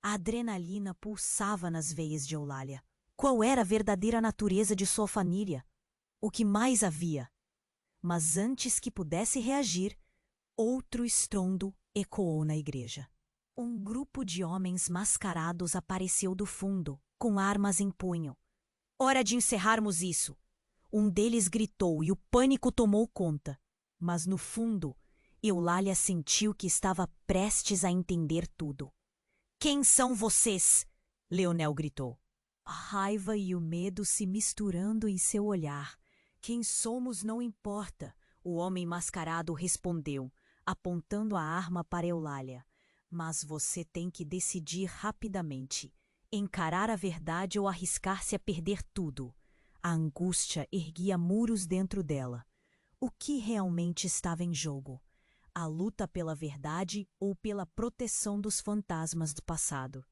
A adrenalina pulsava nas veias de Eulália. Qual era a verdadeira natureza de sua família? O que mais havia? Mas antes que pudesse reagir, outro estrondo ecoou na igreja. Um grupo de homens mascarados apareceu do fundo, com armas em punho. Hora de encerrarmos isso! Um deles gritou e o pânico tomou conta. Mas no fundo, Eulália sentiu que estava prestes a entender tudo. Quem são vocês? Leonel gritou. A raiva e o medo se misturando em seu olhar. Quem somos não importa, o homem mascarado respondeu, apontando a arma para Eulália. Mas você tem que decidir rapidamente. Encarar a verdade ou arriscar-se a perder tudo. A angústia erguia muros dentro dela. O que realmente estava em jogo? A luta pela verdade ou pela proteção dos fantasmas do passado?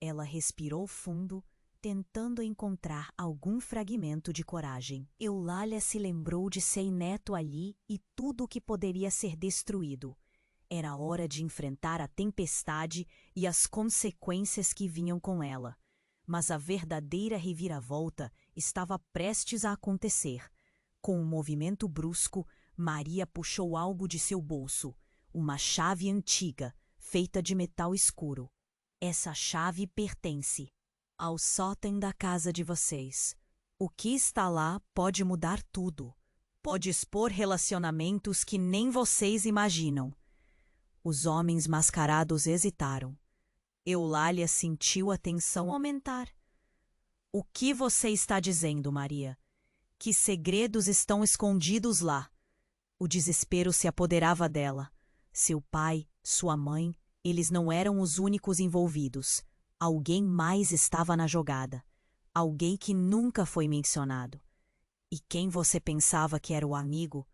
Ela respirou fundo, tentando encontrar algum fragmento de coragem. Eulália se lembrou de seu neto ali e tudo o que poderia ser destruído. Era hora de enfrentar a tempestade e as consequências que vinham com ela. Mas a verdadeira reviravolta estava prestes a acontecer. Com um movimento brusco, Maria puxou algo de seu bolso, uma chave antiga, feita de metal escuro. Essa chave pertence ao sótão da casa de vocês. O que está lá pode mudar tudo. Pode expor relacionamentos que nem vocês imaginam. Os homens mascarados hesitaram. Eulália sentiu a tensão aumentar. O que você está dizendo, Maria? Que segredos estão escondidos lá? O desespero se apoderava dela. Seu pai, sua mãe, eles não eram os únicos envolvidos. Alguém mais estava na jogada. Alguém que nunca foi mencionado. E quem você pensava que era o amigo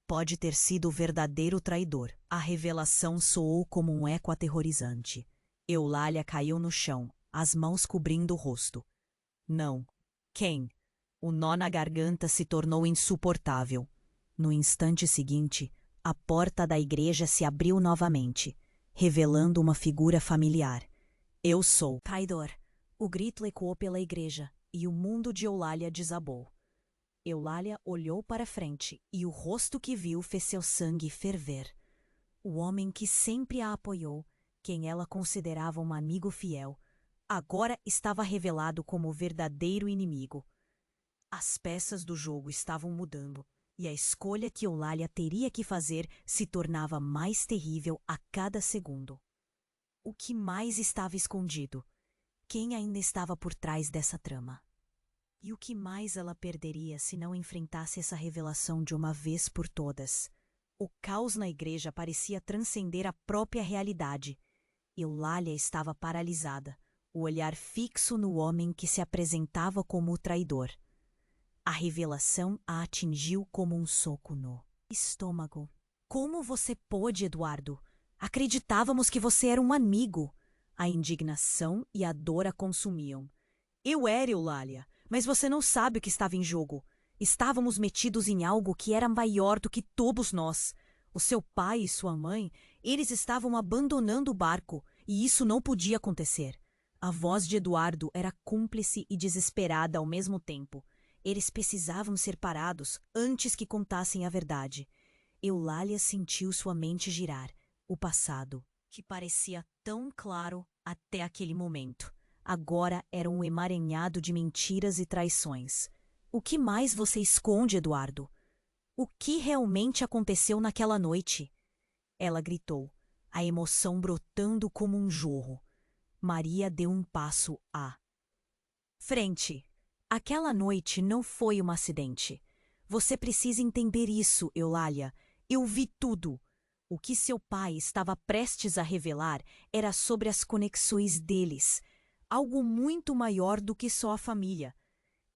pode ter sido o verdadeiro traidor. A revelação soou como um eco aterrorizante. Eulália caiu no chão, as mãos cobrindo o rosto. Não. Quem? O nó na garganta se tornou insuportável. No instante seguinte, a porta da igreja se abriu novamente, revelando uma figura familiar. Eu sou traidor. O grito ecoou pela igreja e o mundo de Eulália desabou. Eulália olhou para frente e o rosto que viu fez seu sangue ferver. O homem que sempre a apoiou, quem ela considerava um amigo fiel, agora estava revelado como o verdadeiro inimigo. As peças do jogo estavam mudando e a escolha que Eulália teria que fazer se tornava mais terrível a cada segundo. O que mais estava escondido? Quem ainda estava por trás dessa trama? E o que mais ela perderia se não enfrentasse essa revelação de uma vez por todas? O caos na igreja parecia transcender a própria realidade. Eulália estava paralisada, o olhar fixo no homem que se apresentava como o traidor. A revelação a atingiu como um soco no estômago. Como você pôde, Eduardo? Acreditávamos que você era um amigo. A indignação e a dor a consumiam. Eu era, Eulália, mas você não sabe o que estava em jogo. Estávamos metidos em algo que era maior do que todos nós. O seu pai e sua mãe, eles estavam abandonando o barco, e isso não podia acontecer. A voz de Eduardo era cúmplice e desesperada ao mesmo tempo. Eles precisavam ser parados antes que contassem a verdade. Eulália sentiu sua mente girar. O passado, que parecia tão claro até aquele momento, agora era um emaranhado de mentiras e traições. O que mais você esconde, Eduardo? O que realmente aconteceu naquela noite? Ela gritou, a emoção brotando como um jorro. Maria deu um passo à frente. Aquela noite não foi um acidente. Você precisa entender isso, Eulália. Eu vi tudo. O que seu pai estava prestes a revelar era sobre as conexões deles. Algo muito maior do que só a família.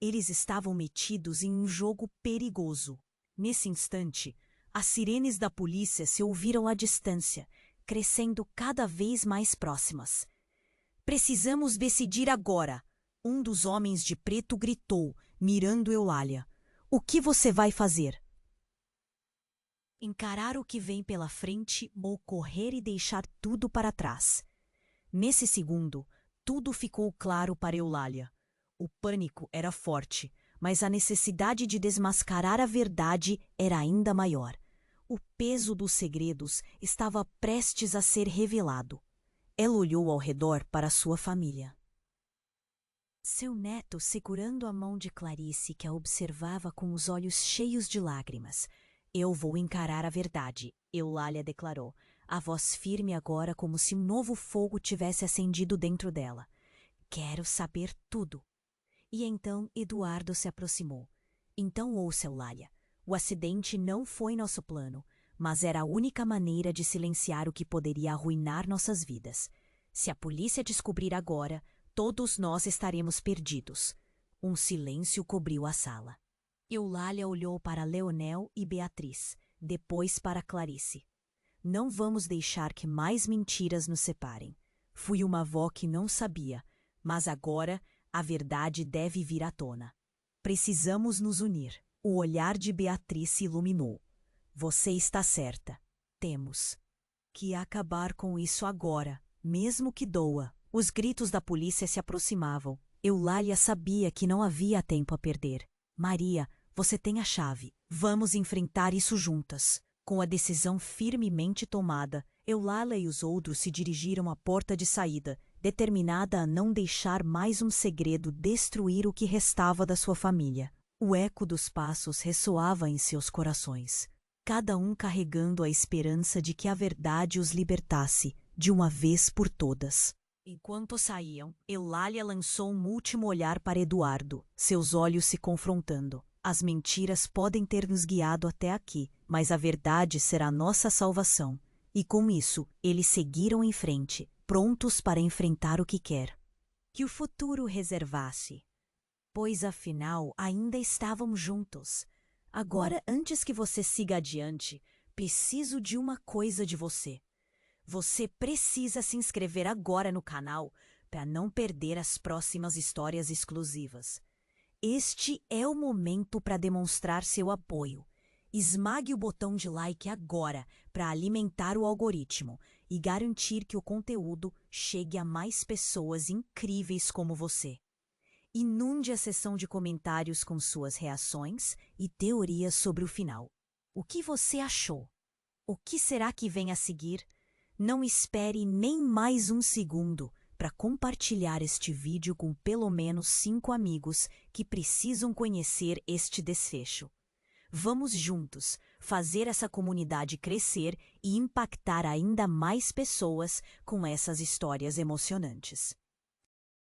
Eles estavam metidos em um jogo perigoso. Nesse instante, as sirenes da polícia se ouviram à distância, crescendo cada vez mais próximas. Precisamos decidir agora, um dos homens de preto gritou, mirando Eulália. O que você vai fazer? Encarar o que vem pela frente ou correr e deixar tudo para trás. Nesse segundo, tudo ficou claro para Eulália. O pânico era forte, mas a necessidade de desmascarar a verdade era ainda maior. O peso dos segredos estava prestes a ser revelado. Ela olhou ao redor para sua família. Seu neto segurando a mão de Clarice, que a observava com os olhos cheios de lágrimas. Eu vou encarar a verdade, Eulália declarou, a voz firme agora como se um novo fogo tivesse acendido dentro dela. Quero saber tudo. E então Eduardo se aproximou. Então ouça, Eulália. O acidente não foi nosso plano, mas era a única maneira de silenciar o que poderia arruinar nossas vidas. Se a polícia descobrir agora, todos nós estaremos perdidos. Um silêncio cobriu a sala. Eulália olhou para Leonel e Beatriz, depois para Clarice. Não vamos deixar que mais mentiras nos separem. Fui uma avó que não sabia, mas agora a verdade deve vir à tona. Precisamos nos unir. O olhar de Beatriz se iluminou. Você está certa. Temos que acabar com isso agora, mesmo que doa. Os gritos da polícia se aproximavam. Eulália sabia que não havia tempo a perder. Maria, você tem a chave. Vamos enfrentar isso juntas. Com a decisão firmemente tomada, Eulália e os outros se dirigiram à porta de saída, determinada a não deixar mais um segredo destruir o que restava da sua família. O eco dos passos ressoava em seus corações, cada um carregando a esperança de que a verdade os libertasse, de uma vez por todas. Enquanto saíam, Eulália lançou um último olhar para Eduardo, seus olhos se confrontando. As mentiras podem ter nos guiado até aqui, mas a verdade será nossa salvação. E com isso, eles seguiram em frente, prontos para enfrentar o que quer que o futuro reservasse. Pois afinal, ainda estavam juntos. Agora, antes que você siga adiante, preciso de uma coisa de você. Você precisa se inscrever agora no canal para não perder as próximas histórias exclusivas. Este é o momento para demonstrar seu apoio. Esmague o botão de like agora para alimentar o algoritmo e garantir que o conteúdo chegue a mais pessoas incríveis como você. Inunde a seção de comentários com suas reações e teorias sobre o final. O que você achou? O que será que vem a seguir? Não espere nem mais um segundo para compartilhar este vídeo com pelo menos 5 amigos que precisam conhecer este desfecho. Vamos juntos fazer essa comunidade crescer e impactar ainda mais pessoas com essas histórias emocionantes.